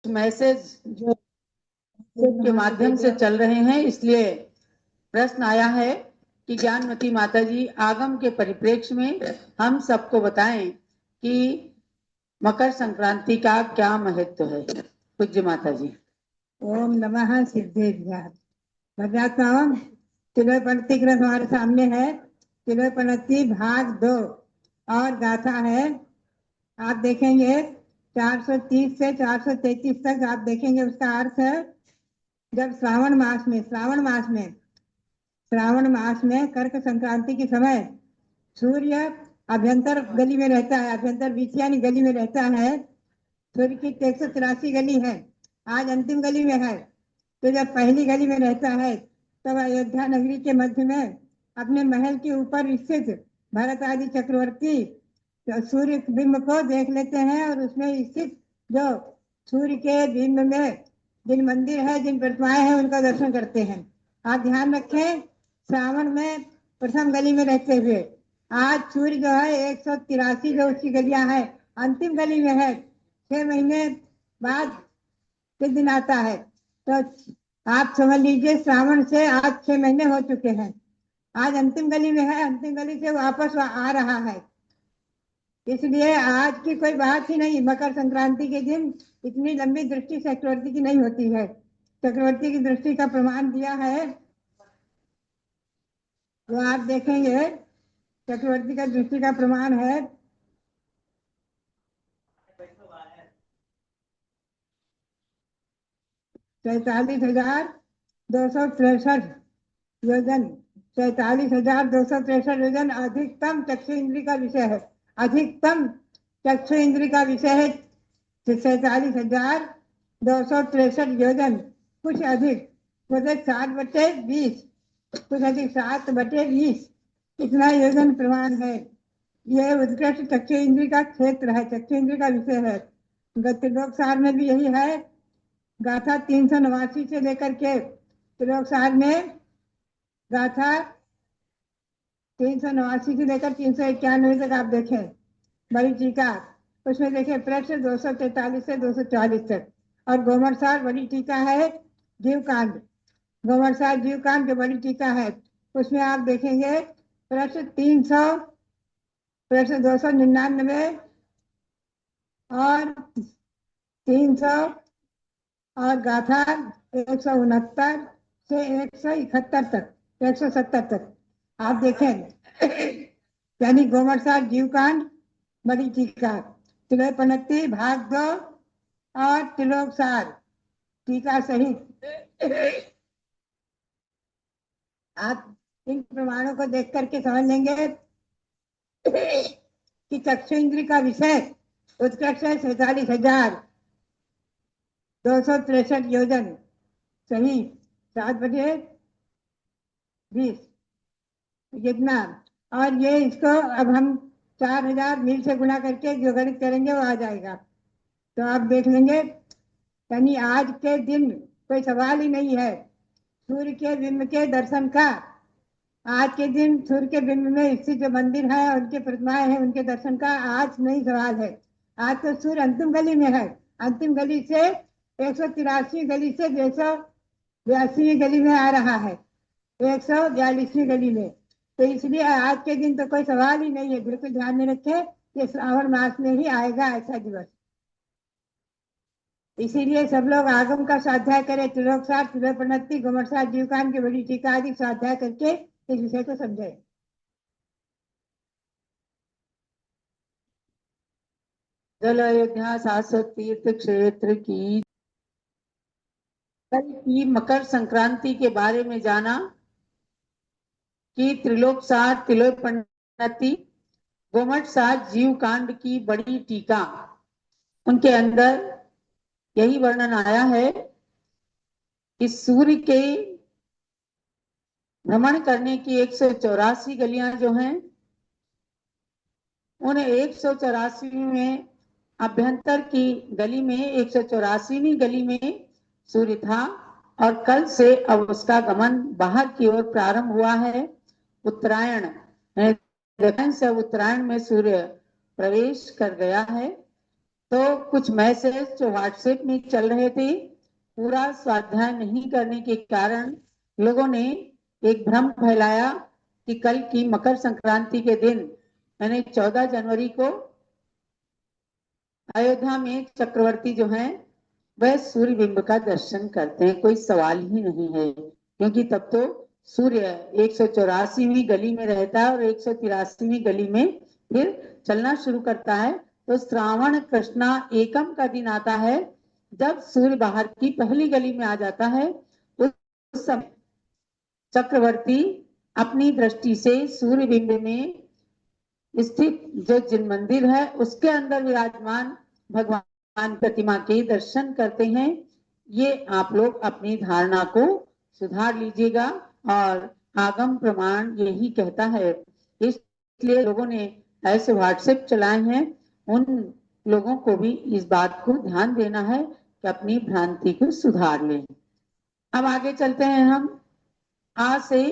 Message जो के माध्यम से चल रहे हैं, इसलिए प्रश्न आया है कि ज्ञानमती माता जी आगम के परिप्रेक्ष्य में हम सबको बताएं कि मकर संक्रांति का क्या महत्व है। पूज्य माता जी। ओम नमः सिद्धेभ्यः। भद्रात्माओं, तिलोपनति ग्रंथ हमारे सामने है। तिलोपनति भाग 2 और गाथा है। आप देखेंगे 430 से 433 तक आप देखेंगे। उसका अर्थ है जब श्रावण मास में कर्क संक्रांति के समय सूर्य अभ्यंतर गली में रहता है, अभ्यंतर विषयानी गली में रहता है। सूर्य की 183 गली है, आज अंतिम गली में है। तो जब पहली गली में रहता है तब अयोध्या नगरी के मध्य में अपने महल के ऊपर स्थित भरत आदि चक्रवर्ती तो सूर्य बिंब को देख लेते हैं और उसमें स्थित जो सूर्य के बिंब में जिन मंदिर है, जिन प्रतिमाएं हैं, उनका दर्शन करते हैं। आप ध्यान रखें, श्रावण में प्रथम गली में रहते हुए आज सूर्य जो है 183 जो उसकी गलियां हैं अंतिम गली में है। 6 महीने बाद किस दिन आता है तो आप समझ लीजिए श्रावण से आज 6 महीने हो चुके हैं। आज अंतिम गली में है, अंतिम गली से वापस आ रहा है। इसलिए आज की कोई बात ही नहीं। मकर संक्रांति के दिन इतनी लंबी दृष्टि चक्रवर्ती की नहीं होती है। चक्रवर्ती की दृष्टि का प्रमाण दिया है वो आप देखेंगे। चक्रवर्ती का दृष्टि का प्रमाण है 47,263 योजन। 47,263 योजन अधिकतम चक्षु इंद्री का विषय है। अधिकतम चक्षु इंद्री का विषय है 47,263 योजन। कुछ अधिक मतलब 7/20, कुछ अधिक 7/20 इतना योजन प्रमाण है। यह उत्कृष्ट चक्षु इंद्री का क्षेत्र है, चक्षु इंद्री का विषय है। त्रिलोकसार में भी यही है। गाथा 389 से लेकर के त्रिलोकसार में गाथा 389 से लेकर 391 तक आप देखें बड़ी टीका। उसमें देखें प्रश्न 243 से 240 तक। और गोमरसार बड़ी टीका है जीवकांड। गोमरसार जीवकांड जो बड़ी टीका है उसमें आप देखेंगे प्रश्न 300, प्रश्न 299 और 300 और गाथा 169 से 171 तक, 170 तक आप देखें। यानी गोमरसार जीवकांड बड़ी टीका, तिलोपनति भाग 2 और तिलोकसार टीका सहित आप इन प्रमाणों को देख करके समझ लेंगे कि चक्षु इंद्री का विषय उत्कर्ष है 47,263 योजन सही 7/20 कितना। और ये इसको अब हम 4,000 मील से गुणा करके जो गणित करेंगे वो आ जाएगा। तो आप देख लेंगे यानी आज के दिन कोई सवाल ही नहीं है सूर्य के बिंब के दर्शन का। आज के दिन सूर्य के बिंब में स्थित जो मंदिर है और उनके प्रतिमाएं हैं उनके दर्शन का आज नहीं सवाल है। आज तो सूर्य अंतिम गली में है। अंतिम गली से 183 गली से 282 गली में आ रहा है, 142 गली में। तो इसलिए आज के दिन तो कोई सवाल ही नहीं है। बिल्कुल ध्यान में रखें कि श्रावण मास में ही आएगा ऐसा दिवस। इसीलिए सब लोग आगम का स्वाध्याय करें। त्रिलोकसार, तिलोपनति, गोमरसार जीवकांड की बड़ी टीका आदि स्वाध्याय करके इस विषय को समझे। जल अयोध्या शाश्वत तीर्थ क्षेत्र की कल की मकर संक्रांति के बारे में जाना कि त्रिलोकसार, तिलोपनति, गोमटसार जीवकांड की बड़ी टीका उनके अंदर यही वर्णन आया है कि सूर्य के भ्रमण करने की 184 गलियां जो हैं उन 184 में अभ्यंतर की गली में 184वीं गली में सूर्य था और कल से अब उसका गमन बाहर की ओर प्रारंभ हुआ है। उत्तरायण से उत्तरायण में सूर्य प्रवेश कर गया है तो कुछ मैसेज जो व्हाट्सएप में चल रहे थे, पूरा स्वाध्याय नहीं करने के कारण लोगों ने एक भ्रम फैलाया कि कल की मकर संक्रांति के दिन यानी 14 जनवरी को अयोध्या में चक्रवर्ती जो हैं वह सूर्य बिंब का दर्शन करते हैं। कोई सवाल ही नहीं है, क्योंकि तब तो सूर्य 184वीं गली में रहता है और 183वीं गली में फिर चलना शुरू करता है। तो श्रावण कृष्णा एकम का दिन आता है जब सूर्य बाहर की पहली गली में आ जाता है। उस समय चक्रवर्ती अपनी दृष्टि से सूर्य बिंब में स्थित जो जिन मंदिर है उसके अंदर विराजमान भगवान प्रतिमा के दर्शन करते हैं। ये आप लोग अपनी धारणा को सुधार लीजिएगा और आगम प्रमाण यही कहता है। इसलिए लोगों ने ऐसे व्हाट्सएप चलाए हैं, उन लोगों को भी इस बात को ध्यान देना है कि अपनी भ्रांति को सुधार लें। अब आगे चलते हैं हम। आज से